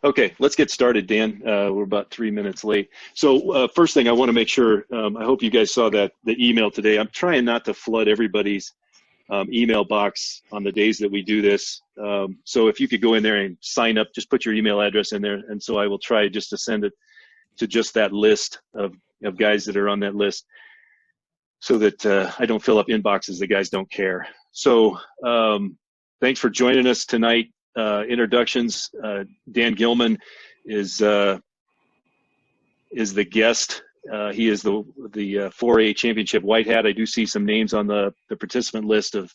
Okay, let's get started, Dan. We're about 3 minutes late. So first thing I want to make sure, I hope you guys saw the email today. I'm trying not to flood everybody's email box on the days that we do this. So if you could go in there and sign up, just put your email address in there. And so I will try just to send it to just that list of guys that are on that list so that I don't fill up inboxes that guys don't care. So thanks for joining us tonight. Introductions. Dan Gilman is the guest. He is the 4A championship white hat. I do see some names on the participant list of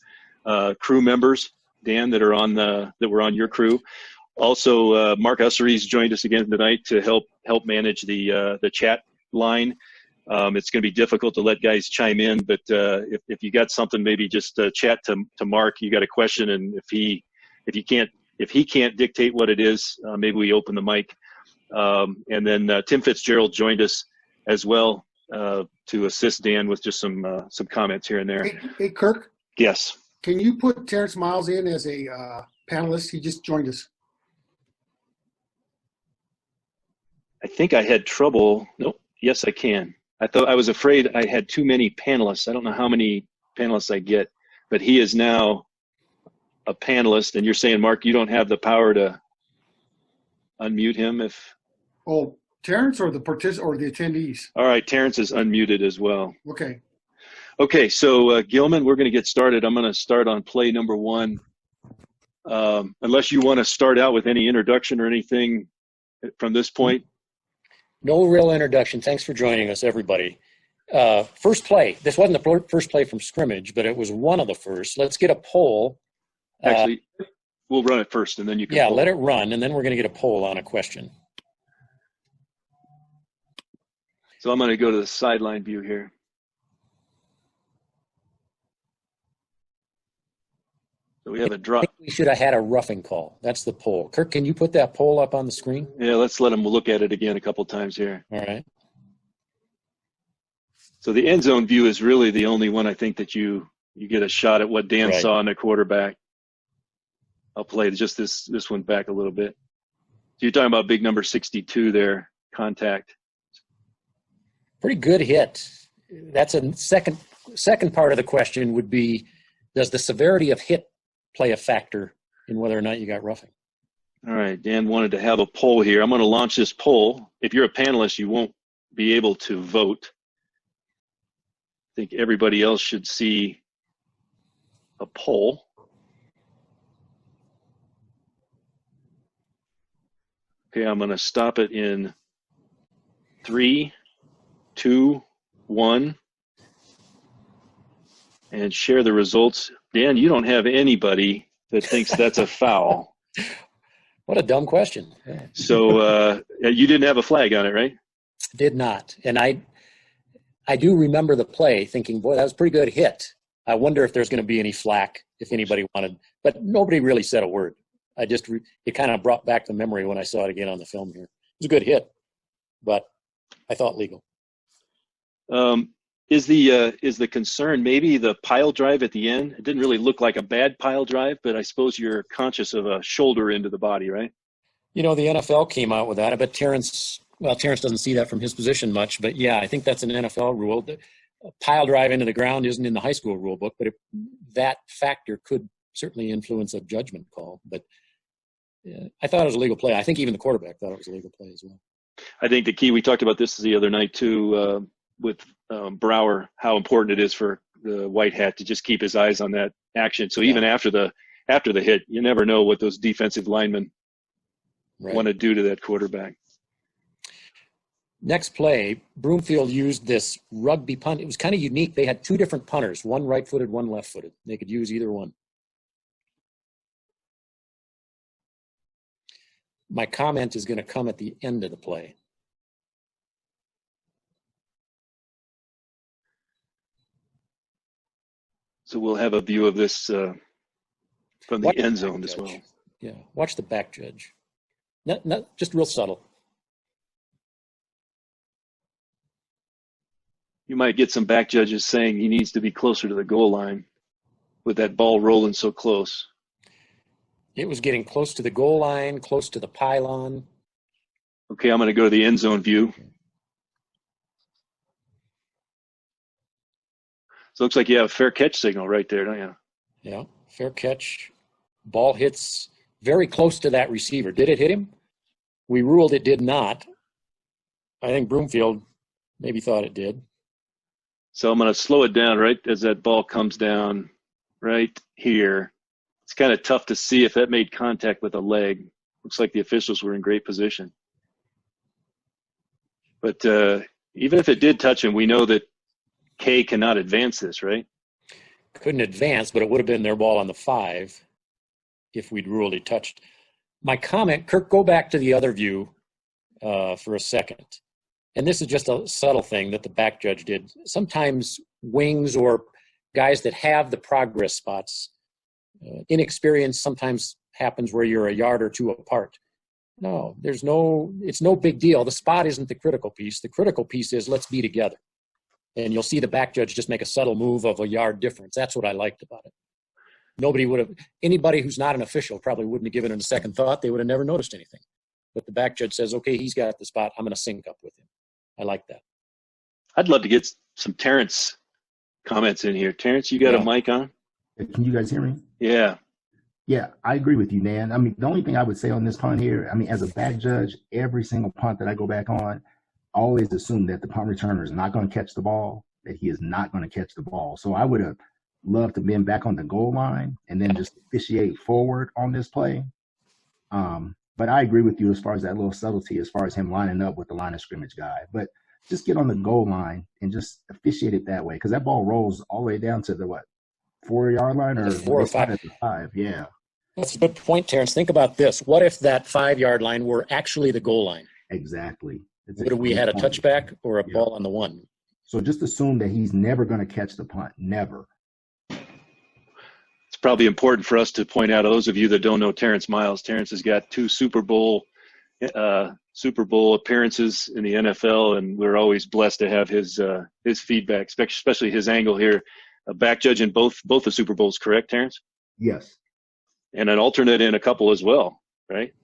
crew members, Dan, that were on your crew. Also, Mark Usery's joined us again tonight to help manage the chat line. It's going to be difficult to let guys chime in, but if you got something, maybe just chat to Mark. You got a question, and if he can't dictate what it is, maybe we open the mic. And then Tim Fitzgerald joined us as well to assist Dan with just some comments here and there. Hey, Kirk? Yes. Can you put Terrence Miles in as a panelist? He just joined us. I think I had trouble. Nope. Yes, I can. I was afraid I had too many panelists. I don't know how many panelists I get, but he is now a panelist. And you're saying, Mark, you don't have the power to unmute him if. Oh, Terrence or the attendees? All right, Terrence is unmuted as well. Okay. Okay, so Gilman, we're going to get started. I'm going to start on play number one. Unless you want to start out with any introduction or anything from this point. No real introduction. Thanks for joining us, everybody. First play. This wasn't the first play from scrimmage, but it was one of the first. Let's get a poll. Actually, we'll run it first, and then you can Yeah, poll. let it run, and then we're going to get a poll on a question. So I'm going to go to the sideline view here. So we have a drop. I think we should have had a roughing call. That's the poll. Kirk, can you put that poll up on the screen? Yeah, let's let them look at it again a couple times here. All right. So the end zone view is really the only one I think that you get a shot at what Dan saw in the quarterback. I'll play just this one back a little bit. So you're talking about big number 62 there, contact. Pretty good hit. That's a second part of the question would be, does the severity of hit play a factor in whether or not you got roughing? All right, Dan wanted to have a poll here. I'm going to launch this poll. If you're a panelist, you won't be able to vote. I think everybody else should see a poll. Okay, I'm going to stop it in 3, 2, 1, and share the results. Dan, you don't have anybody that thinks that's a foul. What a dumb question. Yeah. So you didn't have a flag on it, right? Did not. And I do remember the play thinking, boy, that was a pretty good hit. I wonder if there's going to be any flack, if anybody wanted. But nobody really said a word. It kind of brought back the memory when I saw it again on the film here. It was a good hit, but I thought legal. Is the concern maybe the pile drive at the end? It didn't really look like a bad pile drive, but I suppose you're conscious of a shoulder into the body, right? You know, the NFL came out with that. I bet Terrence doesn't see that from his position much, but yeah, I think that's an NFL rule. The pile drive into the ground isn't in the high school rule book, but that factor could certainly influence a judgment call. But I thought it was a legal play. I think even the quarterback thought it was a legal play as well. I think the key, we talked about this the other night too, with Brower, how important it is for the white hat to just keep his eyes on that action. So even after the hit, you never know what those defensive linemen want to do to that quarterback. Next play, Broomfield used this rugby punt. It was kind of unique. They had two different punters, one right-footed, one left-footed. They could use either one. My comment is going to come at the end of the play. So we'll have a view of this from the end zone as well. Yeah, watch the back judge. Not just real subtle. You might get some back judges saying he needs to be closer to the goal line with that ball rolling so close. It was getting close to the goal line, close to the pylon. Okay, I'm going to go to the end zone view. So it looks like you have a fair catch signal right there, don't you? Yeah, fair catch. Ball hits very close to that receiver. Did it hit him? We ruled it did not. I think Broomfield maybe thought it did. So I'm going to slow it down right as that ball comes down right here. It's kind of tough to see if that made contact with a leg. Looks like the officials were in great position. But even if it did touch him, we know that K cannot advance this, right? Couldn't advance, but it would have been their ball on the 5 if we'd ruled it touched. My comment, Kirk, go back to the other view for a second. And this is just a subtle thing that the back judge did. Sometimes wings or guys that have the progress spots, inexperience sometimes happens where you're a yard or two apart. No, it's no big deal. The spot isn't the critical piece. The critical piece is let's be together. And you'll see the back judge just make a subtle move of a yard difference. That's what I liked about it. Anybody who's not an official probably wouldn't have given it a second thought. They would have never noticed anything. But the back judge says, okay, he's got the spot. I'm going to sync up with him. I like that. I'd love to get some Terrence comments in here. Terrence, you got a mic on? Can you guys hear me? Yeah. Yeah, I agree with you, Dan. I mean, the only thing I would say on this punt here, I mean, as a back judge, every single punt that I go back on, I always assume that the punt returner is not going to catch the ball, that he is not going to catch the ball. So I would have loved to have been back on the goal line and then just officiate forward on this play. But I agree with you as far as that little subtlety, as far as him lining up with the line of scrimmage guy. But just get on the goal line and just officiate it that way, because that ball rolls all the way down to the 4-yard line or 4 or 5. 5. Yeah. That's a good point, Terrence. Think about this. What if that 5-yard line were actually the goal line? Exactly. Would have we had a touchback or a ball on the 1? So just assume that he's never going to catch the punt. Never. It's probably important for us to point out, those of you that don't know Terrence Miles, Terrence has got 2 Super Bowl appearances in the NFL, and we're always blessed to have his feedback, especially his angle here. A back judge in both the Super Bowls, correct, Terrence? Yes. And an alternate in a couple as well, right?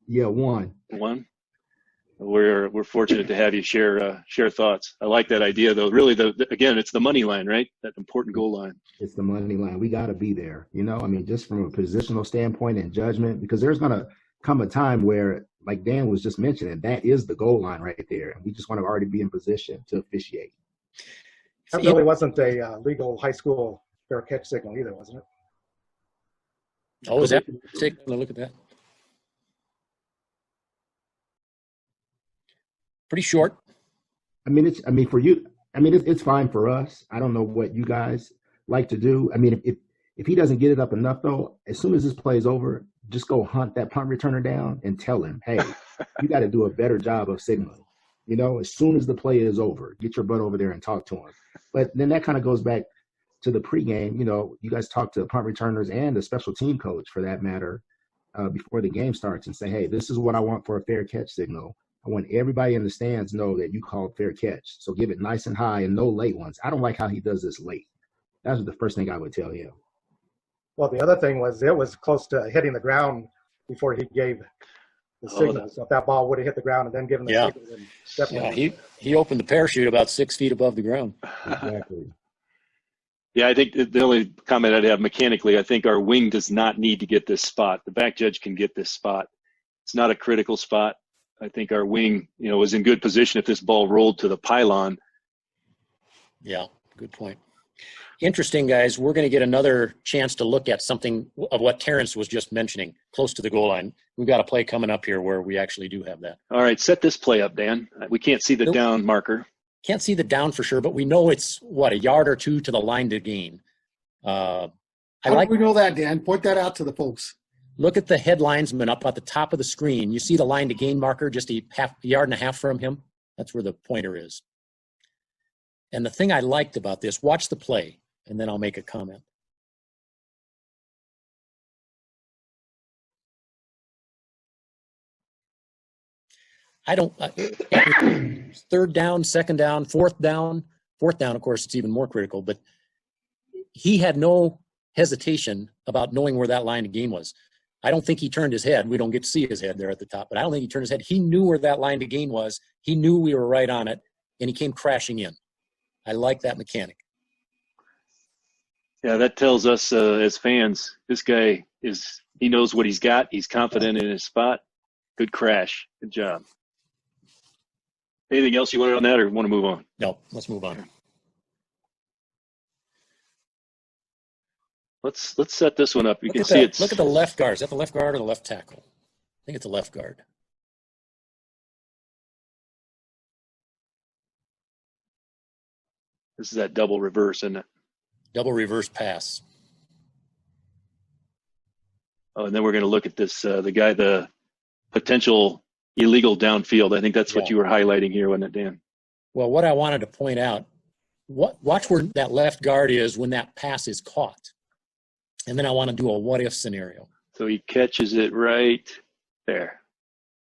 Yeah, one. We're fortunate to have you share thoughts. I like that idea, though. Really, again, it's the money line, right? That important goal line. It's the money line. We got to be there. I mean, just from a positional standpoint and judgment, because there's going to come a time where, like Dan was just mentioning, that is the goal line right there. And we just want to already be in position to officiate. That really wasn't a legal high school fair catch signal either, wasn't it? Oh, is that? Take a look at that. Pretty short. I mean, it's fine for us. I don't know what you guys like to do. I mean, if he doesn't get it up enough, though, as soon as this play is over, just go hunt that punt returner down and tell him, hey, you got to do a better job of signaling. As soon as the play is over, get your butt over there and talk to him. But then that kind of goes back to the pregame. You guys talk to punt returners and the special team coach, for that matter, before the game starts and say, hey, this is what I want for a fair catch signal. I want everybody in the stands know that you called fair catch. So give it nice and high and no late ones. I don't like how he does this late. That's the first thing I would tell him. Well, the other thing was it was close to hitting the ground before he gave the signal. So if that ball would have hit the ground and then given the signal, then definitely. Yeah, he opened the parachute about 6 feet above the ground. Exactly. Yeah, I think the only comment I'd have mechanically, I think our wing does not need to get this spot. The back judge can get this spot. It's not a critical spot. I think our wing, was in good position if this ball rolled to the pylon. Yeah, good point. Interesting, guys. We're going to get another chance to look at something of what Terrence was just mentioning, close to the goal line. We've got a play coming up here where we actually do have that. All right, set this play up, Dan. We can't see the down marker. Can't see the down for sure, but we know it's, a yard or two to the line to gain. How do we know that, Dan? Point that out to the folks. Look at the headlinesman up at the top of the screen. You see the line to gain marker just a yard and a half from him? That's where the pointer is. And the thing I liked about this, watch the play, and then I'll make a comment. Third down, second down, fourth down. Fourth down, of course, it's even more critical, but he had no hesitation about knowing where that line of gain was. I don't think he turned his head. We don't get to see his head there at the top, but I don't think he turned his head. He knew where that line to gain was. He knew we were right on it, and he came crashing in. I like that mechanic. Yeah, that tells us as fans, this guy he knows what he's got. He's confident in his spot. Good crash. Good job. Anything else you wanted on that, or want to move on? No, let's move on. Let's set this one up. You Look can at see that. it's. Look at the left guard. Is that the left guard or the left tackle? I think it's the left guard. This is that double reverse, isn't it? Double reverse pass. Oh, and then we're going to look at this. The potential illegal downfield. I think that's what you were highlighting here, wasn't it, Dan? Well, what I wanted to point out, watch where that left guard is when that pass is caught. And then I want to do a what-if scenario. So he catches it right there.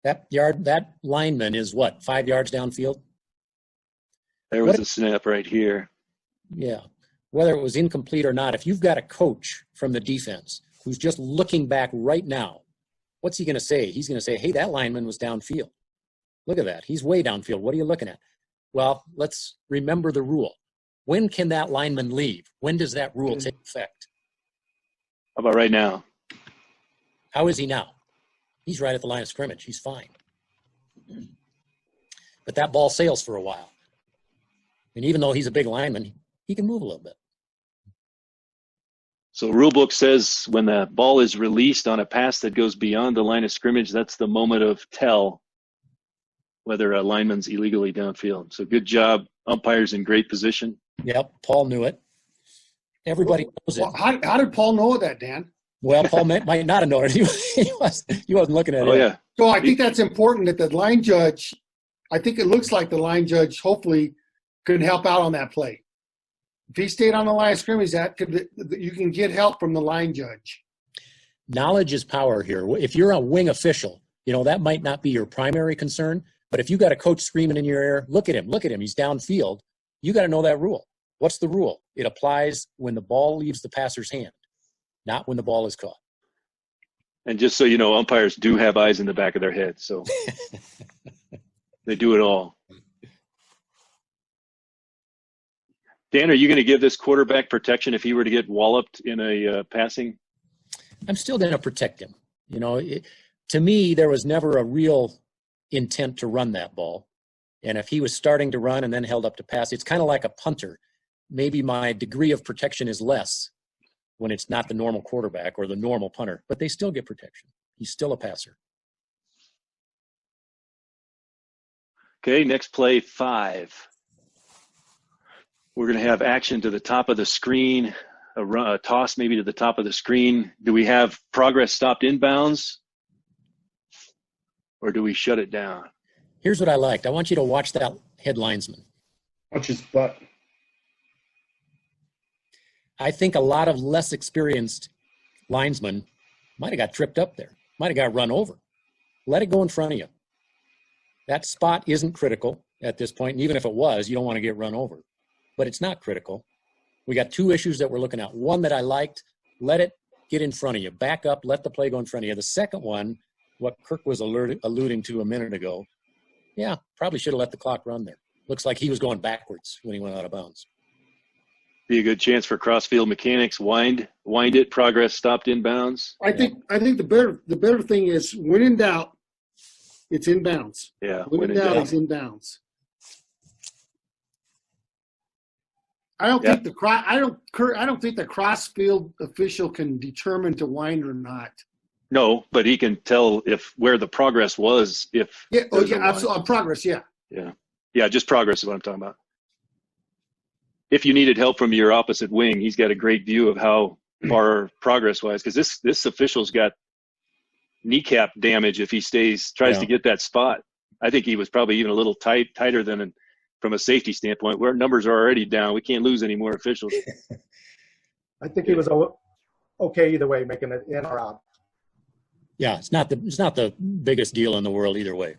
That lineman is what, 5 yards downfield? There was a snap right here. Yeah. Whether it was incomplete or not, if you've got a coach from the defense who's just looking back right now, what's he going to say? He's going to say, hey, that lineman was downfield. Look at that. He's way downfield. What are you looking at? Well, let's remember the rule. When can that lineman leave? When does that rule take effect? How about right now? How is he now? He's right at the line of scrimmage. He's fine. But that ball sails for a while. And even though he's a big lineman, he can move a little bit. So rule book says when the ball is released on a pass that goes beyond the line of scrimmage, that's the moment of tell whether a lineman's illegally downfield. So good job. Umpires in great position. Yep, Paul knew it. Everybody knows it. Well, how did Paul know that, Dan? Well, Paul might not have known it. He wasn't looking at it. Oh, yeah. So I think that's important that the line judge, I think it looks like the line judge hopefully could help out on that play. If he stayed on the line of scrimmage, you can get help from the line judge. Knowledge is power here. If you're a wing official, that might not be your primary concern, but if you got a coach screaming in your ear, look at him, he's downfield, you got to know that rule. What's the rule? It applies when the ball leaves the passer's hand, not when the ball is caught. And just so you know, umpires do have eyes in the back of their head, so they do it all. Dan, are you going to give this quarterback protection if he were to get walloped in a passing? I'm still going to protect him. To me, there was never a real intent to run that ball. And if he was starting to run and then held up to pass, it's kind of like a punter. Maybe my degree of protection is less when it's not the normal quarterback or the normal punter, but they still get protection. He's still a passer. Okay, next play, 5. We're going to have action to the top of the screen, a toss maybe to the top of the screen. Do we have progress stopped inbounds, or do we shut it down? Here's what I liked. I want you to watch that head linesman. Watch his butt. I think a lot of less experienced linesmen might have got tripped up there, might have got run over. Let it go in front of you. That spot isn't critical at this point, and even if it was, you don't want to get run over. But it's not critical. We got 2 issues that we're looking at. One that I liked, let it get in front of you. Back up, let the play go in front of you. The second one, what Kirk was alluding to a minute ago, yeah, probably should have let the clock run there. Looks like he was going backwards when he went out of bounds. Be a good chance for crossfield mechanics. Wind it. Progress stopped inbounds. I think the better thing is when in doubt, it's inbounds. Yeah, when in doubt, it's inbounds. I don't think the crossfield official can determine to wind or not. No, but he can tell where the progress was. Absolutely. Progress, yeah. Yeah, just progress is what I'm talking about. If you needed help from your opposite wing, he's got a great view of how far progress was, because this official's got kneecap damage if he tries to get that spot. I think he was probably even a little tighter than from a safety standpoint, where numbers are already down. We can't lose any more officials. I think he was okay either way, making it in or out. Yeah, it's not the biggest deal in the world either way.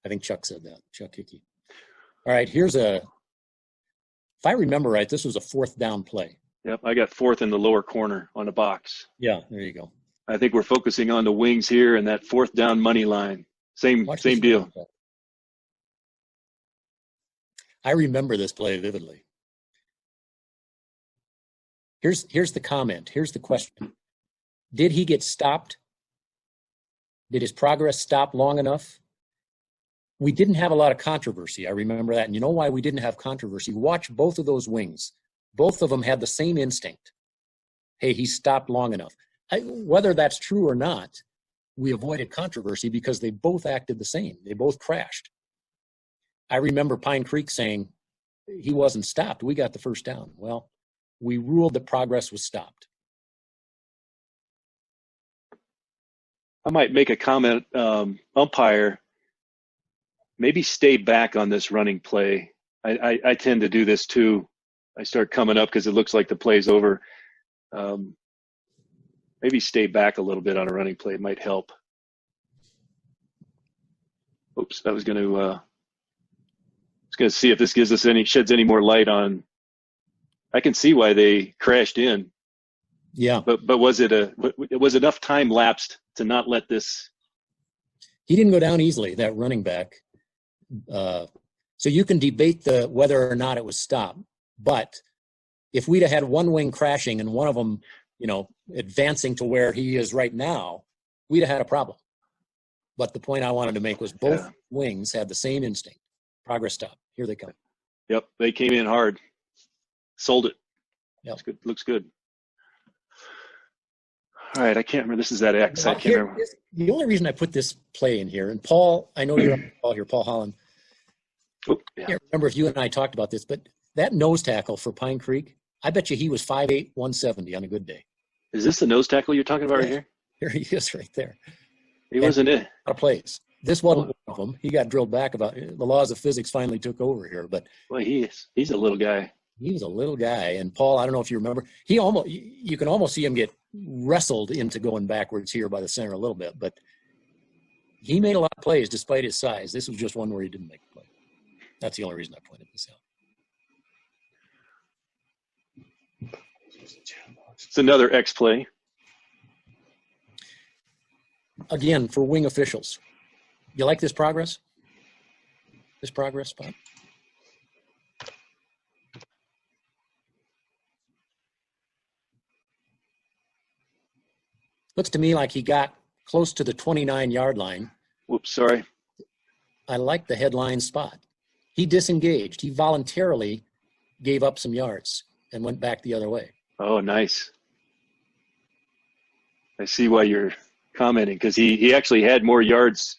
I think Chuck said that, Chuck Hickey. All right, if I remember right, this was a 4th down play. Yep, I got 4th in the lower corner on the box. Yeah, there you go. I think we're focusing on the wings here and that fourth down money line. Same deal. I remember this play vividly. Here's the comment. Here's the question. Did he get stopped? Did his progress stop long enough? We didn't have a lot of controversy. I remember that. And you know why we didn't have controversy? Watch both of those wings. Both of them had the same instinct. Hey, he stopped long enough. Whether that's true or not, we avoided controversy because they both acted the same. They both crashed. I remember Pine Creek saying he wasn't stopped. We got the first down. Well, we ruled that progress was stopped. I might make a comment. Umpire, maybe stay back on this running play. I tend to do this too. I start coming up because it looks like the play's over. Maybe stay back a little bit on a running play. It might help. Oops, I was going to see if this gives us sheds any more light on. I can see why they crashed in. Yeah, but was it was enough time lapsed to not let this? He didn't go down easily, that running back. So you can debate whether or not it was stopped. But if we'd have had one wing crashing and one of them, advancing to where he is right now, we'd have had a problem. But the point I wanted to make was both wings had the same instinct. Progress stop. Here they come. Yep, they came in hard. Sold it. Yep. Looks good. All right, I can't remember. This is that X. I can't remember. The only reason I put this play in here, and Paul, I know you're on the call here, Paul Holland. Oh, yeah. I can't remember if you and I talked about this, but that nose tackle for Pine Creek, I bet you he was 5'8", 170 on a good day. Is this the nose tackle you're talking about right here? Here he is right there. He wasn't it. A plays. This wasn't one of them. He got drilled back about the laws of physics finally took over here. But well, he's a little guy. He was a little guy. And Paul, I don't know if you remember, you can almost see him get wrestled into going backwards here by the center a little bit. But he made a lot of plays despite his size. This was just one where he didn't make a play. That's the only reason I pointed this out. It's another X play. Again, for wing officials. You like this progress? This progress spot? Looks to me like he got close to the 29-yard line. Whoops, sorry. I like the headline spot. He disengaged. He voluntarily gave up some yards and went back the other way. Oh, nice. I see why you're commenting, because he actually had more yards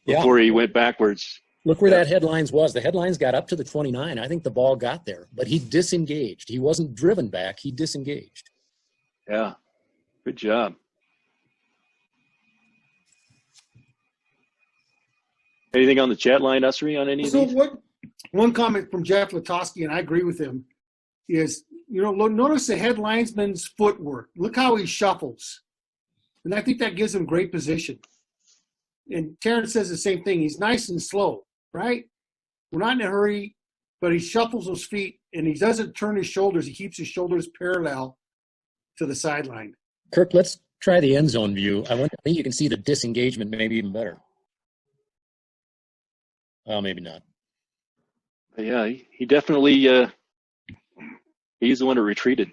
before he went backwards. Look where that headlines was. The headlines got up to the 29. I think the ball got there, but he disengaged. He wasn't driven back. He disengaged. Yeah, good job. Anything on the chat line, Usery, on any of these? One comment from Jeff Latosky, and I agree with him, is, notice the head linesman's footwork. Look how he shuffles. And I think that gives him great position. And Terrence says the same thing. He's nice and slow, right? We're not in a hurry, but he shuffles his feet, and he doesn't turn his shoulders. He keeps his shoulders parallel to the sideline. Kirk, let's try the end zone view. I think you can see the disengagement maybe even better. Well, maybe not. Yeah, he definitely he's the one who retreated.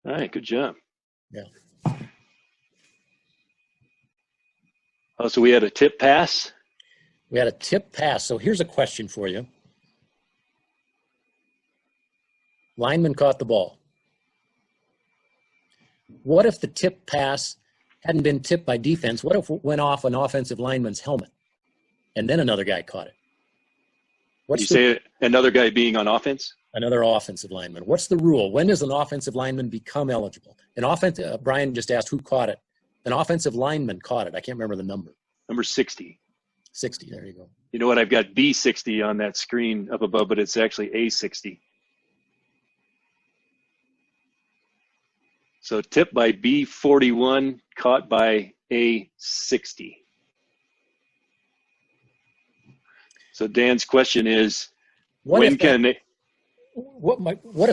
All right, good job. Yeah. Oh, so we had a tip pass? We had a tip pass. So here's a question for you. Lineman caught the ball. What if the tip pass hadn't been tipped by defense? What if it went off an offensive lineman's helmet and then another guy caught it? You say another guy being on offense? Another offensive lineman. What's the rule? When does an offensive lineman become eligible? Brian just asked who caught it. An offensive lineman caught it. I can't remember the number. Number 60. 60, there you go. You know what? I've got B60 on that screen up above, but it's actually A60. So tipped by B41, caught by A60. So Dan's question is, what if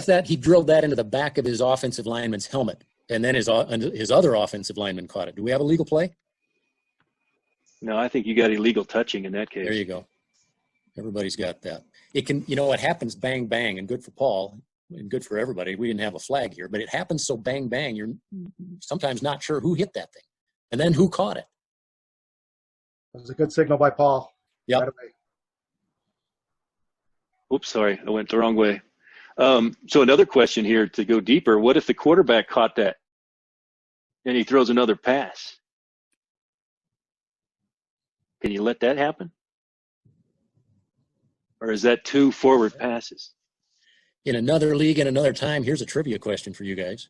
that he drilled that into the back of his offensive lineman's helmet And then his other offensive lineman caught it. Do we have a legal play? No, I think you got illegal touching in that case. There you go. Everybody's got that. It can, it happens bang, bang, and good for Paul and good for everybody. We didn't have a flag here, but it happens so bang, bang, you're sometimes not sure who hit that thing and then who caught it. It was a good signal by Paul. Yep. Right away. Oops, sorry, I went the wrong way. So another question here to go deeper. What if the quarterback caught that and he throws another pass? Can you let that happen? Or is that 2 forward passes? In another league and another time, here's a trivia question for you guys.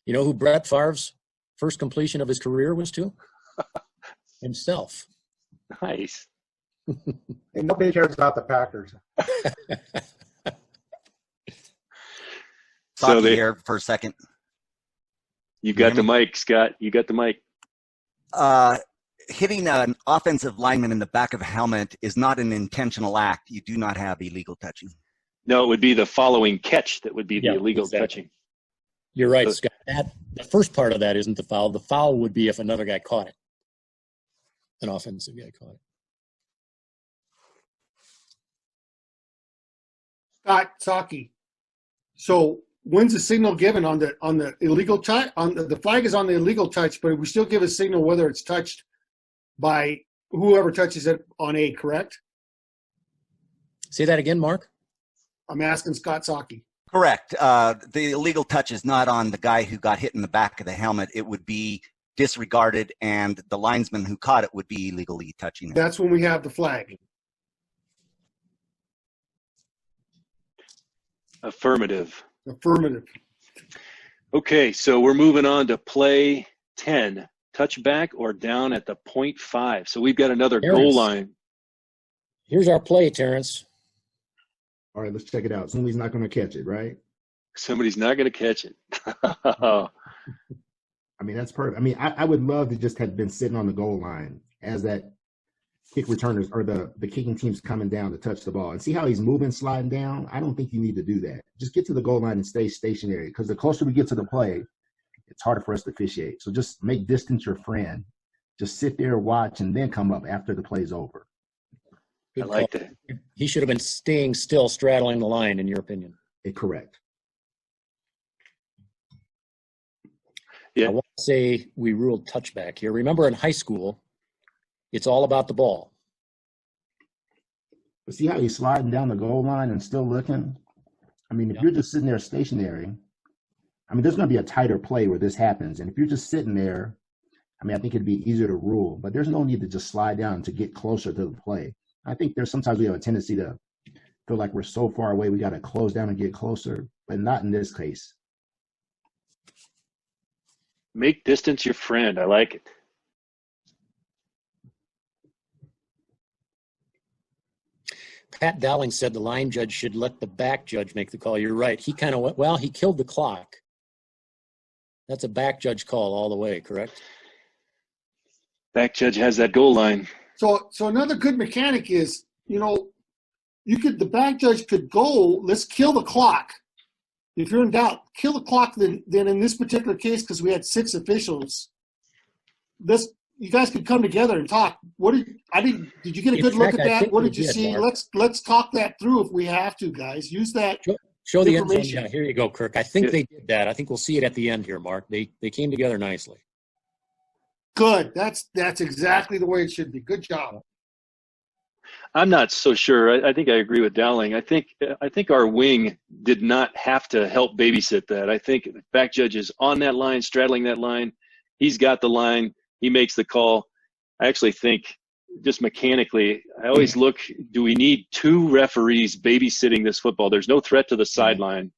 You know who Brett Favre's first completion of his career was to? Himself. Nice. And nobody cares about the Packers. So here for a second. You got the mic, Scott. You got the mic. Hitting an offensive lineman in the back of a helmet is not an intentional act. You do not have illegal touching. No, it would be the following catch that would be the illegal touching. You're right, Scott. The first part of that isn't the foul. The foul would be if another guy caught it. An offensive guy caught it. Scott Saki. So when's the signal given on the illegal touch? The flag is on the illegal touch, but we still give a signal whether it's touched by whoever touches it on A, correct? Say that again, Mark. I'm asking Scott Saki. Correct. The illegal touch is not on the guy who got hit in the back of the helmet. It would be disregarded, and the linesman who caught it would be illegally touching it. That's when we have the flag. Affirmative. Affirmative. Okay, so we're moving on to play 10. Touchback or down at the 0.5. So we've got another goal line. Here's our play, Terrence. All right, let's check it out. Somebody's not going to catch it, right? Somebody's not going to catch it. I mean, that's perfect. I mean, I would love to just have been sitting on the goal line as that kick returners or the kicking team's coming down to touch the ball. And see how he's moving, sliding down? I don't think you need to do that. Just get to the goal line and stay stationary, because the closer we get to the play, it's harder for us to officiate. So just make distance your friend. Just sit there, watch, and then come up after the play's over. I like that. He should have been staying still, straddling the line, in your opinion. Correct. Yeah. I want to say we ruled touchback here. Remember, in high school, it's all about the ball. But see how he's sliding down the goal line and still looking? I mean, if you're just sitting there stationary, I mean, there's going to be a tighter play where this happens. And if you're just sitting there, I mean, I think it'd be easier to rule. But there's no need to just slide down to get closer to the play. I think sometimes we have a tendency to feel like we're so far away, we got to close down and get closer, but not in this case. Make distance your friend. I like it. Pat Dowling said the line judge should let the back judge make the call. You're right. He kind of went, well, he killed the clock. That's a back judge call all the way, correct? Back judge has that goal line. So another good mechanic is, the back judge could go, let's kill the clock. If you're in doubt, kill the clock. Then in this particular case, because we had 6 officials, you guys could come together and talk. Did you get a good look at that? What did you see? Mark. Let's talk that through if we have to, guys. Use that. Show the end zone. Yeah, here you go, Kirk. I think they did that. I think we'll see it at the end here, Mark. They came together nicely. Good. That's exactly the way it should be. Good job. I'm not so sure. I think I agree with Dowling. I think our wing did not have to help babysit that. I think the back judge is on that line, straddling that line. He's got the line. He makes the call. I actually think just mechanically, I always look, do we need 2 referees babysitting this football? There's no threat to the sideline.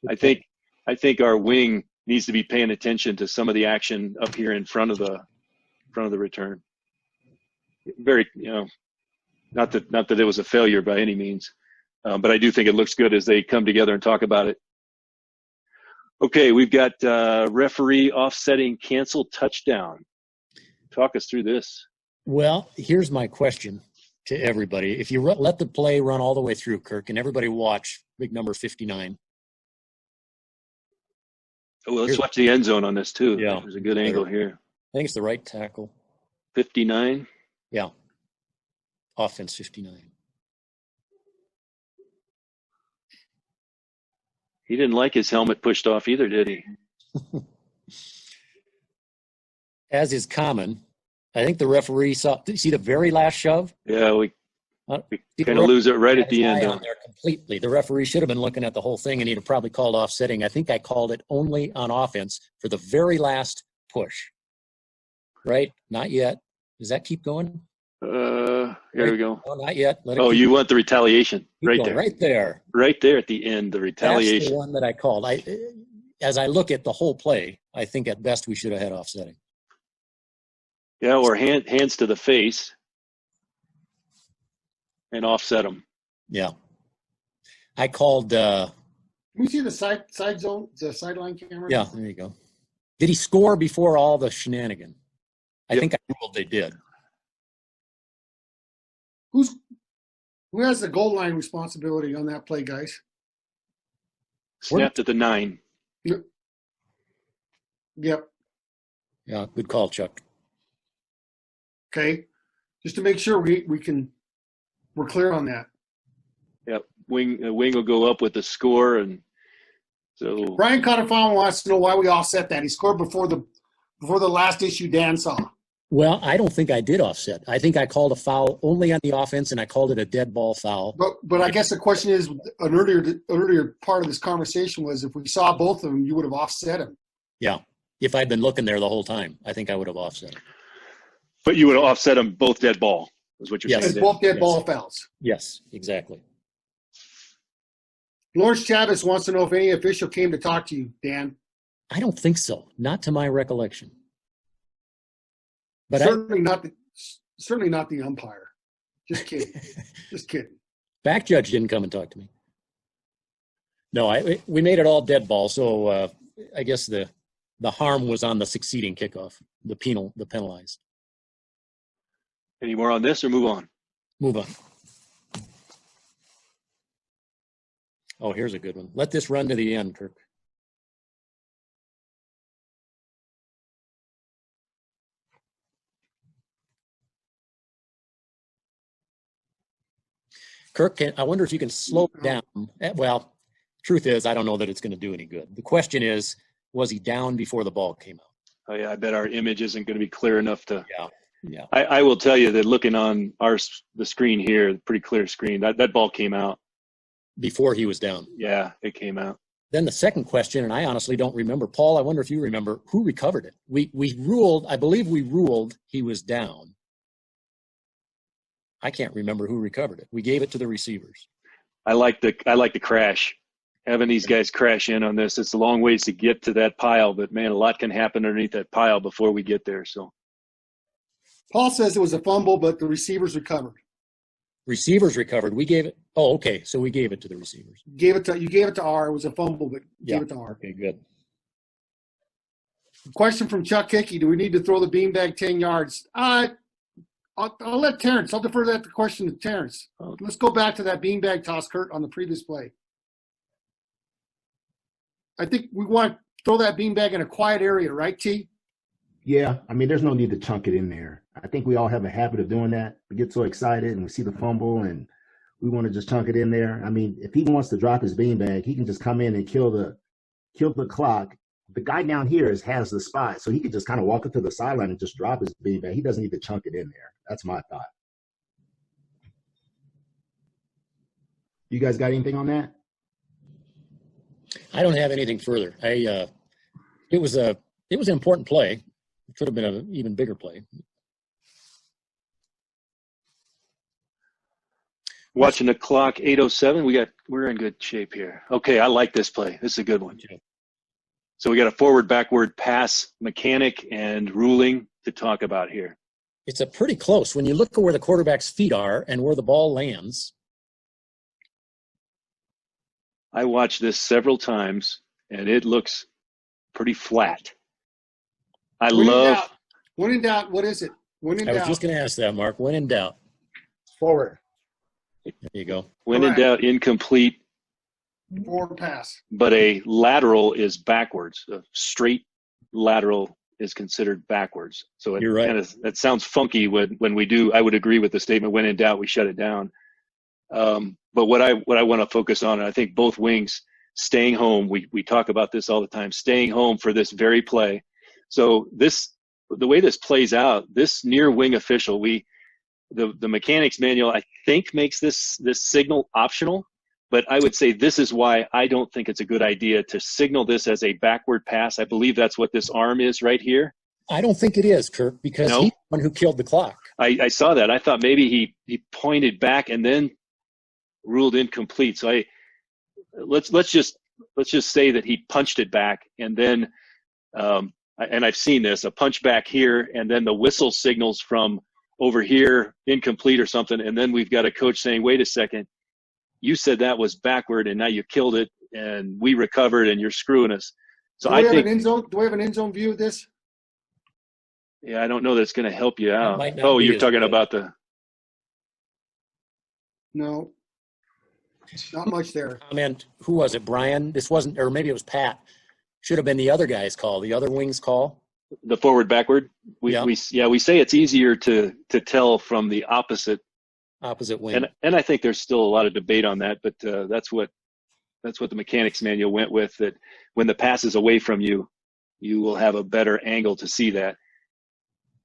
I think our wing needs to be paying attention to some of the action up here in front of the return. Very, not that it was a failure by any means, but I do think it looks good as they come together and talk about it. Okay, we've got referee offsetting cancel touchdown. Talk us through this. Well, here's my question to everybody. If you let the play run all the way through, Kirk, and everybody watch big number 59. Well, let's watch the end zone on this too. Yeah. There's a good angle here. I think it's the right tackle. 59. Yeah. Offense 59. He didn't like his helmet pushed off either, did he? As is common, I think the referee saw. Did you see the very last shove? Yeah, we The kind of lose it right had at the his end. eye on there completely. The referee should have been looking at the whole thing, and he'd have probably called offsetting. I think I called it only on offense for the very last push. Right? Not yet. Does that keep going? Here we go. No, not yet. Let it Oh, keep you want the retaliation right going. there. Right there. Right there at the end, the That's retaliation. the one that I called. As I look at the whole play, I think at best we should have had offsetting. Yeah, or hands to the face and offset them. Yeah. I called. Can we see the side zone, the sideline camera? Yeah, there you go. Did he score before all the shenanigan? I Yep. think I ruled they did. Who has the goal line responsibility on that play, guys? Snapped at the 9. Yep. Yeah, good call, Chuck. Okay. Just to make sure we're clear on that. Yep. Wing will go up with the score, and so Brian Cotterfon wants to know why we offset that. He scored before the last issue Dan saw. Well, I don't think I did offset. I think I called a foul only on the offense, and I called it a dead ball foul. But I guess the question is, an earlier part of this conversation was, if we saw both of them, you would have offset him. Yeah. If I'd been looking there the whole time, I think I would have offset. but you would have offset them both dead ball, is what you're Yes. It's saying. both dead Yes. ball fouls. Yes, exactly. Lawrence Chavez wants to know if any official came to talk to you, Dan. I don't think so. Not to my recollection. But Certainly not the umpire. Just kidding. Just kidding. back judge didn't come and talk to me. No, we made it all dead ball, so I guess the harm was on the succeeding kickoff, the penalized. Any more on this or move on? Move on. Oh, here's a good one. Let this run to the end, Kirk. Kirk, I wonder if you can slow it down. Well, truth is, I don't know that it's going to do any good. The question is, was he down before the ball came out? Oh yeah, I bet our image isn't going to be clear enough to. Yeah. I will tell you that looking on the screen here, pretty clear screen, that ball came out. Before he was down. Yeah, it came out. Then the second question, and I honestly don't remember. Paul, I wonder if you remember who recovered it. We ruled, I believe we ruled he was down. I can't remember who recovered it. We gave it to the receivers. I like the crash. Having these guys crash in on this, it's a long ways to get to that pile, but man, a lot can happen underneath that pile before we get there. So Paul says it was a fumble, but the receivers recovered. Receivers recovered. We gave it. Oh, okay. So we gave it to the receivers. You gave it to R. It was a fumble, but gave it to R. Okay, good. Question from Chuck Hickey: do we need to throw the beanbag 10 yards? I'll let Terrence. I'll defer that question to Terrence. Let's go back to that beanbag toss, Kurt, on the previous play. I think we want to throw that beanbag in a quiet area, right, T? Yeah, I mean, there's no need to chunk it in there. I think we all have a habit of doing that. We get so excited and we see the fumble and we want to just chunk it in there. I mean, if he wants to drop his beanbag, he can just come in and kill the clock. The guy down here has the spot, so he can just kind of walk up to the sideline and just drop his beanbag. He doesn't need to chunk it in there. That's my thought. You guys got anything on that? I don't have anything further. It was an important play. It could have been an even bigger play. watching the clock, 8:07. We're in good shape here. Okay, I like this play. This is a good one. So we got a forward-backward pass mechanic and ruling to talk about here. It's a pretty close. When you look at where the quarterback's feet are and where the ball lands. I watched this several times, and it looks pretty flat. When in doubt, what is it? When in doubt. I was just going to ask that, Mark. When in doubt. Forward. There you go. When in doubt, incomplete. Forward pass. but a lateral is backwards. A straight lateral is considered backwards. So it You're right. kind of, that sounds funky when we do. I would agree with the statement, when in doubt, we shut it down. But what I want to focus on, and I think both wings staying home, we talk about this all the time, staying home for this very play. So the way this plays out, this near wing official, the mechanics manual, I think, makes this signal optional, but I would say this is why I don't think it's a good idea to signal this as a backward pass. I believe that's what this arm is right here. I don't think it is, Kirk, because No? he's the one who killed the clock. I saw that. I thought maybe he pointed back and then ruled incomplete. So let's just say that he punched it back, and then and I've seen this, a punch back here, and then the whistle signals from over here incomplete or something, and then we've got a coach saying, wait a second, you said that was backward and now you killed it and we recovered and you're screwing us. So Do I we think have an end zone view of this? yeah, I don't know that it's going to help you out. might not Oh, be you're as talking good. about the No. Not much there. Comment, who was it, Brian? This wasn't, or maybe it was Pat. Should have been the other guy's call, the other wing's call. forward backward. Yeah. We say it's easier to tell from the opposite, Wing. and I think there's still a lot of debate on that, but that's what the mechanics manual went with, that when the pass is away from you, you will have a better angle to see that.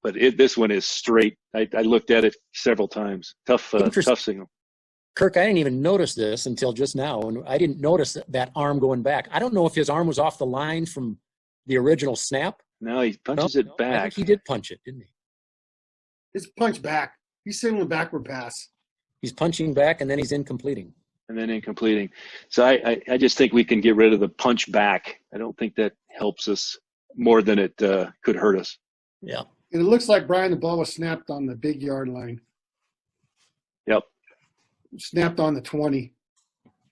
But this one is straight. I looked at it several times. Tough signal. Kirk, I didn't even notice this until just now, and I didn't notice that arm going back. I don't know if his arm was off the line from the original snap. No, he punches it I back. think he did punch it, didn't he? It's punch back. He's sending a backward pass. He's punching back, and then he's incompleting. And then incompleting. So I just think we can get rid of the punch back. I don't think that helps us more than it could hurt us. Yeah. And it looks like, Brian, the ball was snapped on the big yard line. Yep. Snapped on the 20.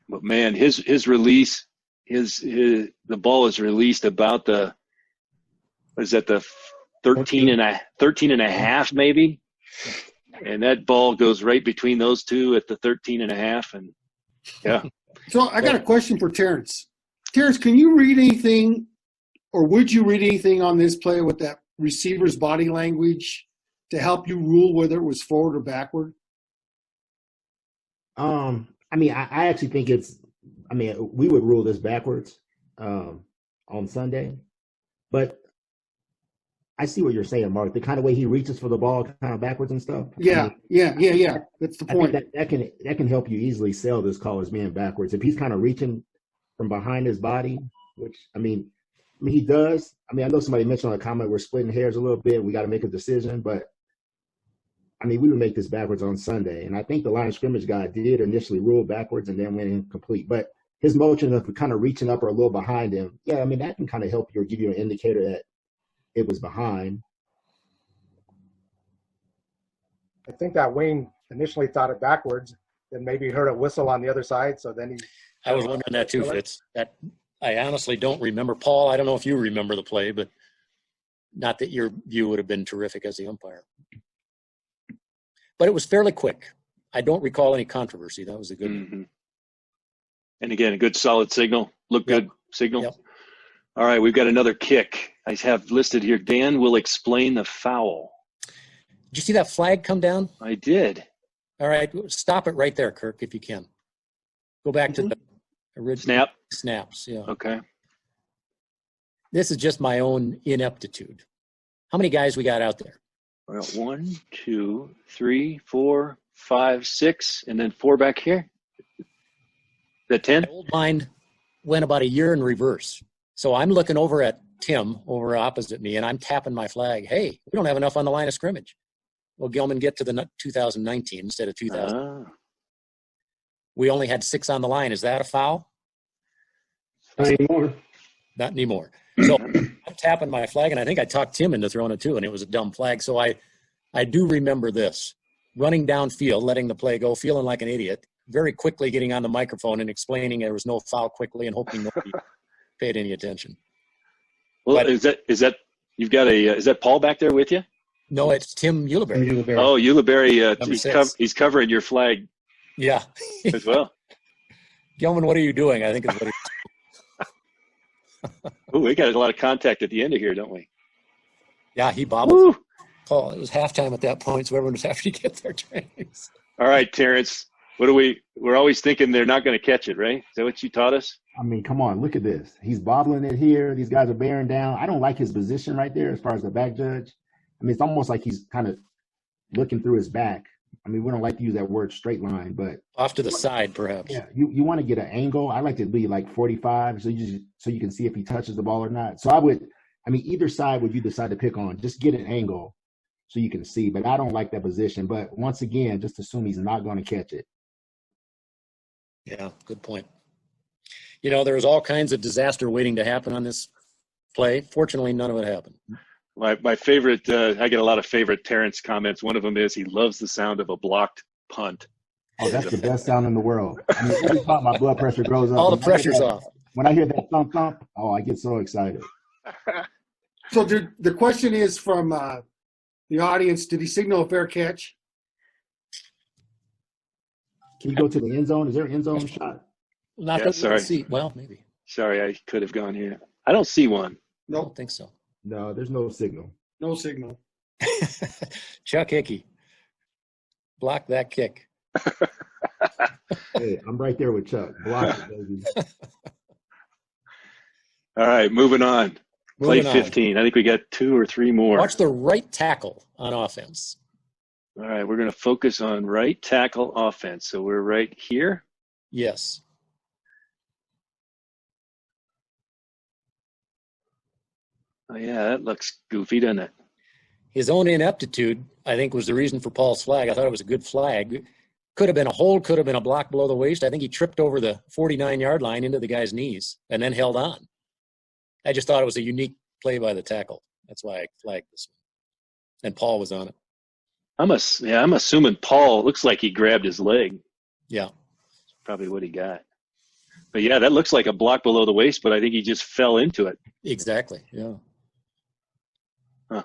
But man, his release, the ball is released about the 13 and a half maybe, and that ball goes right between those two at the 13 and a half, and yeah. So I got a question for Terrence. Terrence, can you read anything, or would you read anything on this play with that receiver's body language to help you rule whether it was forward or backward? I mean, I actually think we would rule this backwards on Sunday, but I see what you're saying, Mark. The kind of way he reaches for the ball, kind of backwards and stuff. Yeah. That's the point. That can help you easily sell this call as being backwards. If he's kind of reaching from behind his body, which I mean he does. I mean, I know somebody mentioned on the comment we're splitting hairs a little bit. We got to make a decision, but I mean, we would make this backwards on Sunday. And I think the line of scrimmage guy did initially rule backwards and then went incomplete. But his motion of kind of reaching up or a little behind him, yeah, I mean, that can kind of help you or give you an indicator that it was behind. I think that Wayne initially thought it backwards, then maybe heard a whistle on the other side. So then I was wondering that too, Fitz. I honestly don't remember. Paul, I don't know if you remember the play, but not that your view would have been terrific as the umpire. But it was fairly quick. I don't recall any controversy. That was a good one. And again, a good solid signal. Good signal. Yep. All right, we've got another kick. I have listed here, Dan will explain the foul. Did you see that flag come down? I did. All right, stop it right there, Kirk, if you can. Go back to the original snaps. Yeah. Okay. This is just my own ineptitude. How many guys we got out there? Well, 1, 2, 3, 4, 5, 6, and then 4 back here. Is that 10? My old mind went about a year in reverse. So I'm looking over at Tim over opposite me, and I'm tapping my flag. Hey, we don't have enough on the line of scrimmage. Well, Gilman, get to the 2019 instead of 2000. We only had 6 on the line. Is that a foul? Not anymore. Not anymore. So I'm tapping my flag, and I think I talked Tim into throwing it too, and it was a dumb flag. So I do remember this. Running downfield, letting the play go, feeling like an idiot, very quickly getting on the microphone and explaining there was no foul quickly and hoping nobody paid any attention. Well, but, is that you've got is that Paul back there with you? No, it's Tim Uleberry. Oh, Uleberry, he's covering your flag Yeah. as well. Gilman, what are you doing? I think is what Oh, we got a lot of contact at the end of here, don't we? Yeah, he bobbled. Paul, it was halftime at that point, so everyone was having to get their drinks. All right, Terrence. We're always thinking they're not going to catch it, right? Is that what you taught us? I mean, come on, look at this. He's bobbling it here. These guys are bearing down. I don't like his position right there as far as the back judge. I mean, it's almost like he's kind of looking through his back. I mean, we don't like to use that word straight line, but off to the side, perhaps. Yeah, you want to get an angle. I like to be like 45, so you can see if he touches the ball or not. So either side would you decide to pick on, just get an angle so you can see. But I don't like that position. But once again, just assume he's not going to catch it. Yeah, good point. You know, there's all kinds of disaster waiting to happen on this play. Fortunately, none of it happened. My favorite, I get a lot of favorite Terrence comments. One of them is he loves the sound of a blocked punt. Oh, that's the best sound in the world. I mean, every time my blood pressure goes up. All the pressure's off. When I hear that thump thump, oh, I get so excited. So the question is from the audience, did he signal a fair catch? Can you go to the end zone? Is there an end zone shot? Not Yeah, that we sorry. can see. Well, maybe. Sorry, I could have gone here. I don't see one. I No, don't think so. No, there's no signal. no signal. Chuck Hickey. Block that kick. Hey, I'm right there with Chuck. Block it, baby. All right, moving on. Play Moving on. 15. I think we got 2 or 3 more. Watch the right tackle on offense. All right, we're going to focus on right tackle offense. So we're right here. Yes. Oh, yeah, that looks goofy, doesn't it? His own ineptitude, I think, was the reason for Paul's flag. I thought it was a good flag. Could have been a hold, could have been a block below the waist. I think he tripped over the 49-yard line into the guy's knees and then held on. I just thought it was a unique play by the tackle. That's why I flagged this one. And Paul was on it. I'm assuming Paul looks like he grabbed his leg. Yeah. That's probably what he got. But, yeah, that looks like a block below the waist, but I think he just fell into it. Exactly. Yeah. Huh.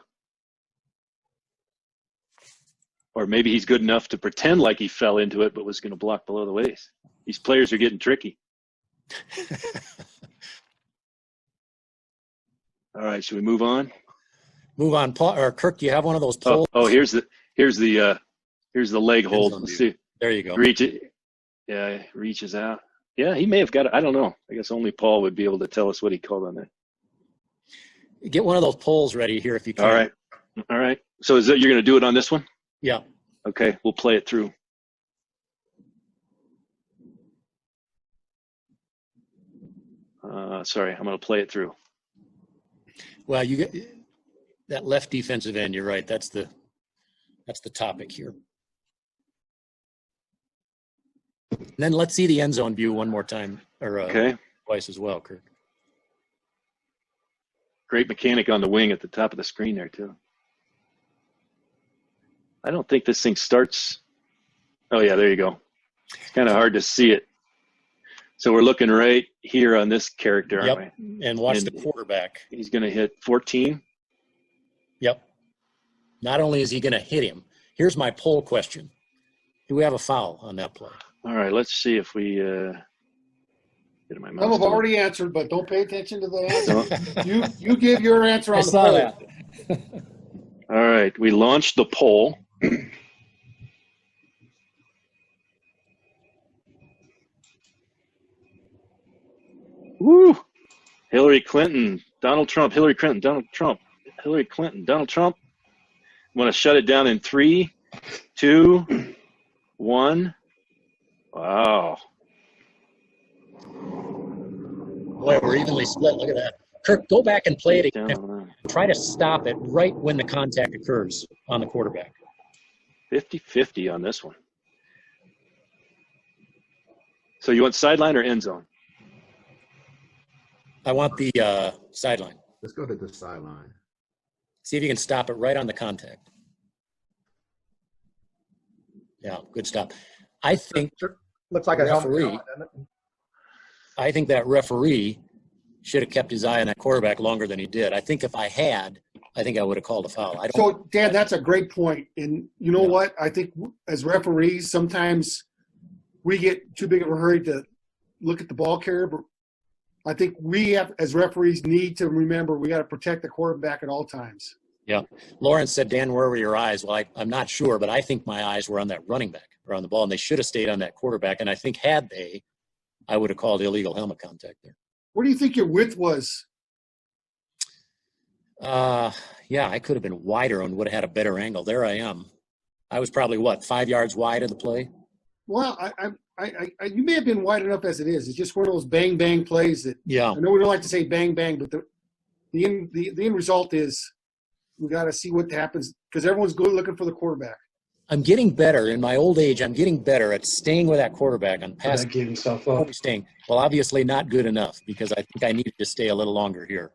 Or maybe he's good enough to pretend like he fell into it but was going to block below the waist. These players are getting tricky. All right, should we move on? Move on, Paul or Kirk. Do you have one of those poles? Oh, here's the leg hold. Let's see. There you go. Reach it. Yeah, it reaches out. Yeah, he may have got it. I don't know. I guess only Paul would be able to tell us what he called on that. Get one of those poles ready here if you can. All right. So you're going to do it on this one? Yeah. Okay, we'll play it through. Sorry, I'm going to play it through. Well, you get that left defensive end. You're right. That's the topic here. And then let's see the end zone view one more time, or Okay. twice as well, Kirk. Great mechanic on the wing at the top of the screen there, too. I don't think this thing starts. Oh, yeah, there you go. It's kind of hard to see it. So we're looking right here on this character, aren't Yep. we? And watch And- the quarterback. He's going to hit 14. Yep. Not only is he going to hit him, here's my poll question. Do we have a foul on that play? All right, let's see if we get my mouse. Some have down. already answered, but don't pay attention to the answer. You give your answer on I the saw poll. that. All right, we launched the poll. Woo! Hillary Clinton, Donald Trump, Hillary Clinton, Donald Trump, Hillary Clinton, Donald Trump. I'm going to shut it down in 3, 2, 1. Wow. Boy, we're evenly split. Look at that. Kirk, go back and play it again. Try to stop it right when the contact occurs on the quarterback. 50-50 on this one. So you want sideline or end zone? I want the sideline. Let's go to the sideline. See if you can stop it right on the contact. Yeah, good stop. I think Looks like a referee. helmet, doesn't it? I think that referee should have kept his eye on that quarterback longer than he did. I think if I had, I think I would have called a foul. I don't. So, Dan, that's a great point. And you know what? I think as referees, sometimes we get too big of a hurry to, look at the ball carrier, but I think we have, as referees, need to remember we got to protect the quarterback at all times. Yeah. Lawrence said, Dan, where were your eyes? Well, I'm not sure, but I think my eyes were on that running back or on the ball, and they should have stayed on that quarterback. And I think had they, I would have called illegal helmet contact there. What do you think your width was? Yeah, I could have been wider and would have had a better angle. There I am. I was probably, 5 yards wide of the play? Well, you may have been wide enough as it is. It's just one of those bang bang plays that. Yeah. I know we don't like to say bang bang, but the end result is we got to see what happens because everyone's looking for the quarterback. I'm getting better in my old age. I'm getting better at staying with that quarterback on passing. Gave himself up. Staying. Well, obviously not good enough because I think I needed to stay a little longer here.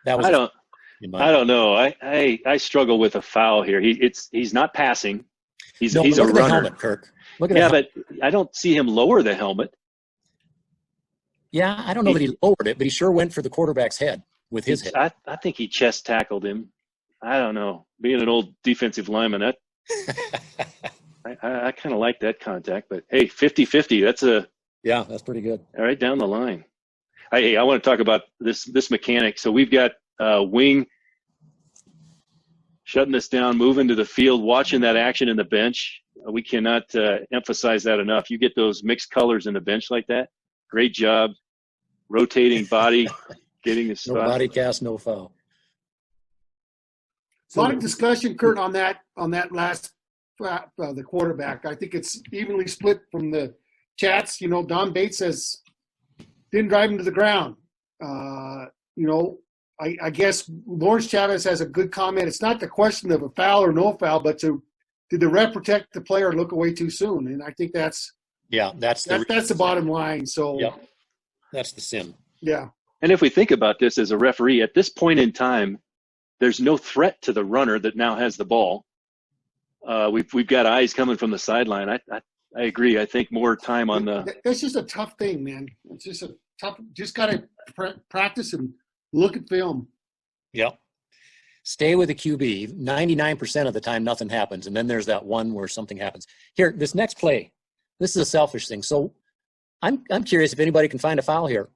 That was. I don't know. I struggle with a foul here. He's not passing. He's a look at runner. the helmet, Kirk. Look at but I don't see him lower the helmet. Yeah, I don't know that he lowered it, but he sure went for the quarterback's head with his head. I think he chest tackled him. I don't know. Being an old defensive lineman, I kind of like that contact. But, hey, 50-50, that's pretty good. Right down the line. I want to talk about this mechanic. So we've got Wing shutting this down, moving to the field, watching that action in the bench. We cannot emphasize that enough. You get those mixed colors in the bench like that. Great job. Rotating body, getting the spot. No body cast, no foul. A lot of discussion, Kurt, on that last the quarterback. I think it's evenly split from the chats. Don Bates says didn't drive him to the ground. I guess Lawrence Chavez has a good comment. It's not the question of a foul or no foul, but did the ref protect the player or look away too soon? And I think that's the bottom line. So that's the sin. Yeah. And if we think about this as a referee, at this point in time, there's no threat to the runner that now has the ball. We've got eyes coming from the sideline. I agree. I think more time on the. That's just a tough thing, man. It's just a tough. Just got to practice and look at film. Yep. Stay with the QB. 99% of the time, nothing happens, and then there's that one where something happens. Here, this next play. This is a selfish thing. So, I'm curious if anybody can find a foul here.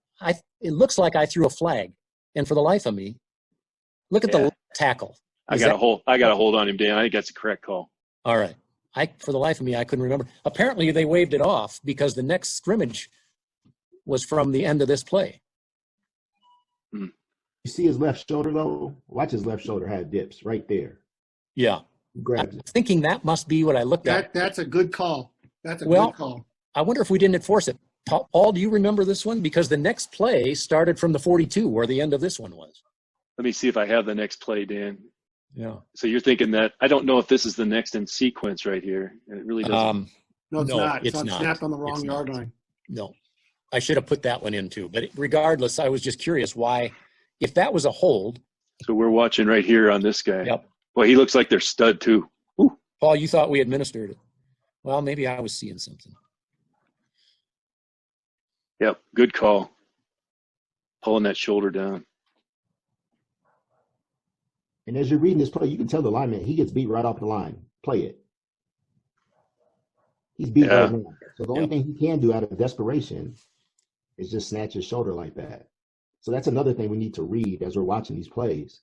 It looks like I threw a flag, and for the life of me, look at the tackle. I got a hold on him, Dan. I think that's a correct call. All right. For the life of me, I couldn't remember. Apparently, they waved it off because the next scrimmage was from the end of this play. You see his left shoulder, though? Watch his left shoulder have dips right there. Yeah. I'm thinking that must be what I looked at. That's a good call. That's a good call. I wonder if we didn't enforce it. Paul, do you remember this one? Because the next play started from the 42 where the end of this one was. Let me see if I have the next play, Dan. Yeah. So you're thinking that – I don't know if this is the next in sequence right here. It really doesn't. No, it's not. It's not snapped on the wrong yard line. No. I should have put that one in too. But regardless, I was just curious why – if that was a hold. So we're watching right here on this guy. Yep. Boy, he looks like they're stud too. Ooh. Paul, you thought we administered it. Well, maybe I was seeing something. Yep, good call. Pulling that shoulder down. And as you're reading this play, you can tell the lineman, he gets beat right off the line. Play it. He's beat right now. So the only thing he can do out of desperation is just snatch his shoulder like that. So that's another thing we need to read as we're watching these plays.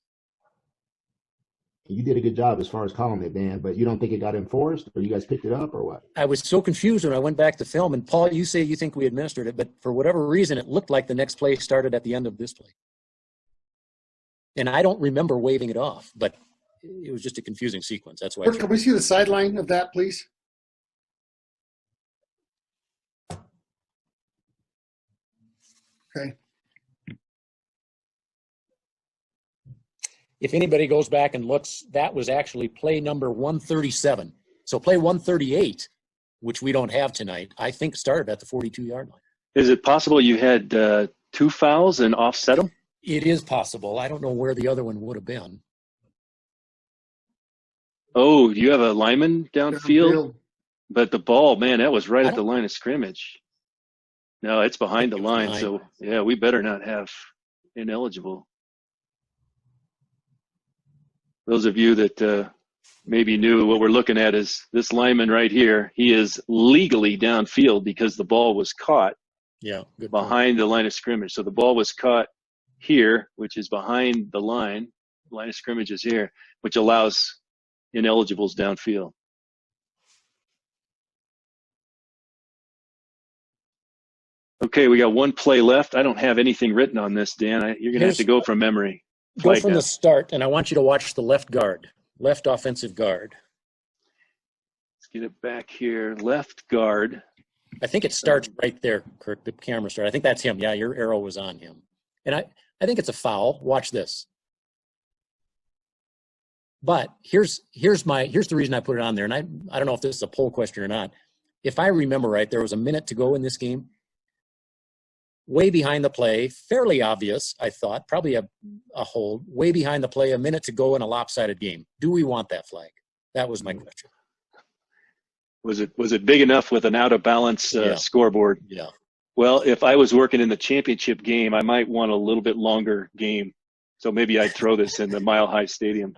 You did a good job as far as calling it, Dan, but you don't think it got enforced, or you guys picked it up, or what? I was so confused when I went back to film. And Paul, you say you think we administered it, but for whatever reason, it looked like the next play started at the end of this play. And I don't remember waving it off, but it was just a confusing sequence. That's why. Can we see the sideline of that, please? Okay. If anybody goes back and looks, that was actually play number 137. So play 138, which we don't have tonight, I think started at the 42-yard line. Is it possible you had two fouls and offset them? It is possible. I don't know where the other one would have been. Oh, you have a lineman downfield? But the ball, man, that was right at the line of scrimmage. No, it's behind the line. So, yeah, we better not have ineligible. Those of you that maybe knew what we're looking at is this lineman right here. He is legally downfield because the ball was caught Yeah, good point. behind the line of scrimmage. So the ball was caught here, which is behind the line. Line of scrimmage is here, which allows ineligibles downfield. Okay, we got one play left. I don't have anything written on this, Dan. You're going to have to go from memory. Go from the start, and I want you to watch the left guard, left offensive guard. Let's get it back here. Left guard. I think it starts right there, Kirk, the camera start. I think that's him. Yeah, your arrow was on him. And I think it's a foul. Watch this. But here's the reason I put it on there, and I don't know if this is a poll question or not. If I remember right, there was a minute to go in this game. Way behind the play, fairly obvious, I thought, probably a hold. Way behind the play, a minute to go in a lopsided game. Do we want that flag? That was my question. Was it big enough with an out of balance scoreboard? Yeah. Well, if I was working in the championship game, I might want a little bit longer game. So maybe I'd throw this in the Mile High Stadium.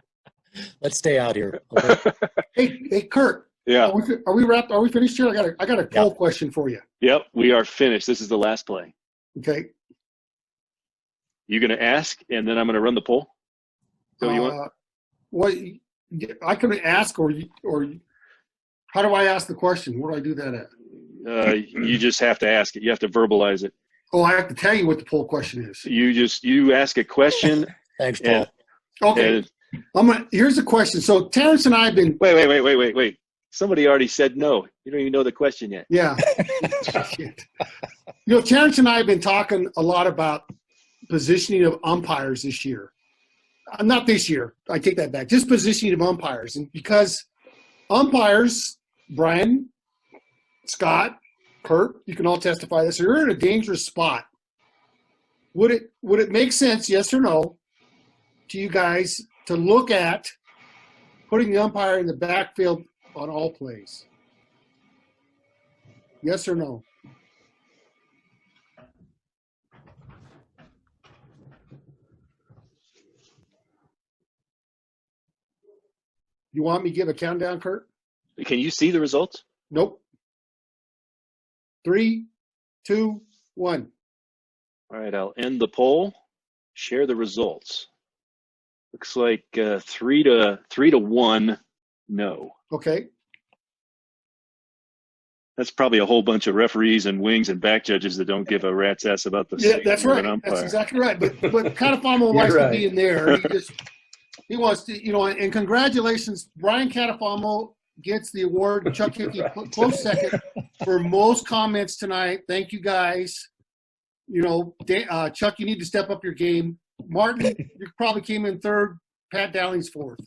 Let's stay out here. Okay. Hey, Kirk. Yeah. Are we wrapped? Are we finished here? I got a poll question for you. Yep, we are finished. This is the last play. Okay. You going to ask, and then I'm going to run the poll? Is that what you want? What I can ask, or how do I ask the question? Where do I do that at? You just have to ask it. You have to verbalize it. Oh, I have to tell you what the poll question is. You ask a question. Thanks, Paul. Okay. Here's the question. So Terrence and I have been. Wait. Somebody already said no. You don't even know the question yet. Yeah. Terrence and I have been talking a lot about positioning of umpires this year. Not this year. I take that back. Just positioning of umpires. And because umpires, Brian, Scott, Kirk, you can all testify this, you're in a dangerous spot. Would it make sense, yes or no, to you guys to look at putting the umpire in the backfield on all plays? Yes or no? You want me to give a countdown, Kurt? Can you see the results? Nope. 3, 2, 1. All right, I'll end the poll. Share the results. Looks like 3 to 1. No. Okay. That's probably a whole bunch of referees and wings and back judges that don't give a rat's ass about the that's right. That's exactly right. But Catafamo likes to be in there. He wants to, and congratulations, Brian Catafamo gets the award. Chuck Hickey close second for most comments tonight. Thank you guys. Chuck, you need to step up your game. Martin, you probably came in third. Pat Dowling's fourth.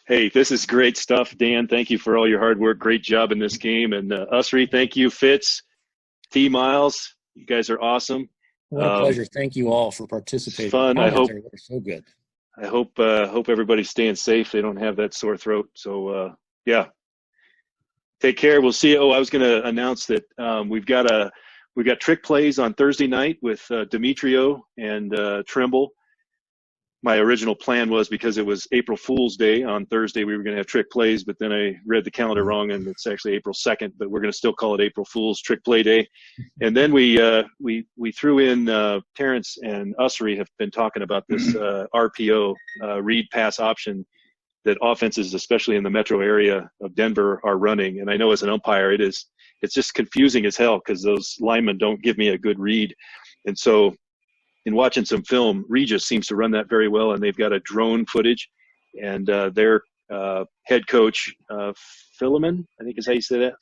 Hey, this is great stuff, Dan. Thank you for all your hard work. Great job in this game. And Usery, thank you. Fitz, T. Miles, you guys are awesome. What a pleasure. Thank you all for participating. Fun. I hope so good. I hope everybody's staying safe. They don't have that sore throat. So take care. We'll see you. Oh, I was going to announce that we've got trick plays on Thursday night with Demetrio and Trimble. My original plan was, because it was April Fool's Day on Thursday, we were going to have trick plays, but then I read the calendar wrong, and it's actually April 2nd, but we're going to still call it April Fool's Trick Play Day. And then we threw in Terrence and Usery have been talking about this RPO, read pass option, that offenses, especially in the metro area of Denver, are running. And I know as an umpire, it's just confusing as hell because those linemen don't give me a good read. And so in watching some film, Regis seems to run that very well, and they've got a drone footage. And their head coach, Philemon, I think is how you say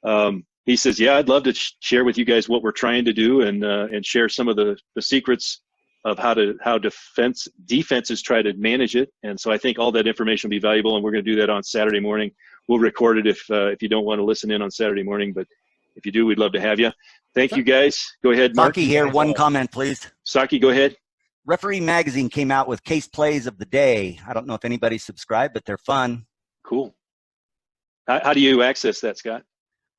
that. He says, "Yeah, I'd love to share with you guys what we're trying to do and share some of the secrets of how defenses try to manage it." And so I think all that information will be valuable, and we're going to do that on Saturday morning. We'll record it if you don't want to listen in on Saturday morning, but if you do, we'd love to have you. Thank you, guys. Go ahead, Mark. Saki here. One comment, please. Saki, go ahead. Referee Magazine came out with case plays of the day. I don't know if anybody's subscribed, but they're fun. Cool. How do you access that, Scott?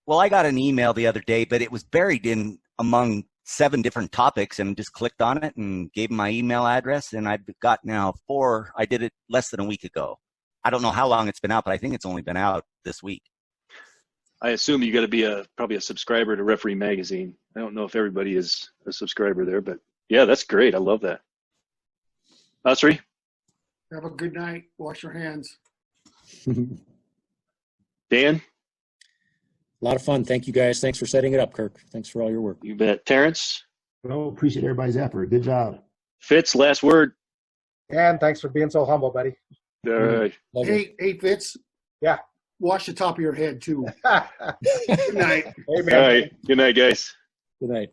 Well, I got an email the other day, but it was buried in among 7 different topics, and just clicked on it and gave them my email address, and I've got now 4. I did it less than a week ago. I don't know how long it's been out, but I think it's only been out this week. I assume you got to be probably a subscriber to Referee Magazine. I don't know if everybody is a subscriber there, but yeah, that's great. I love that. Usery? Have a good night. Wash your hands. Dan? A lot of fun. Thank you guys. Thanks for setting it up, Kirk. Thanks for all your work. You bet. Terrence? Well, appreciate everybody's effort. Good job. Fitz, last word. And thanks for being so humble, buddy. All right. Hey, Fitz. Yeah. Wash the top of your head too. Good night. Amen. All right. Good night, guys. Good night.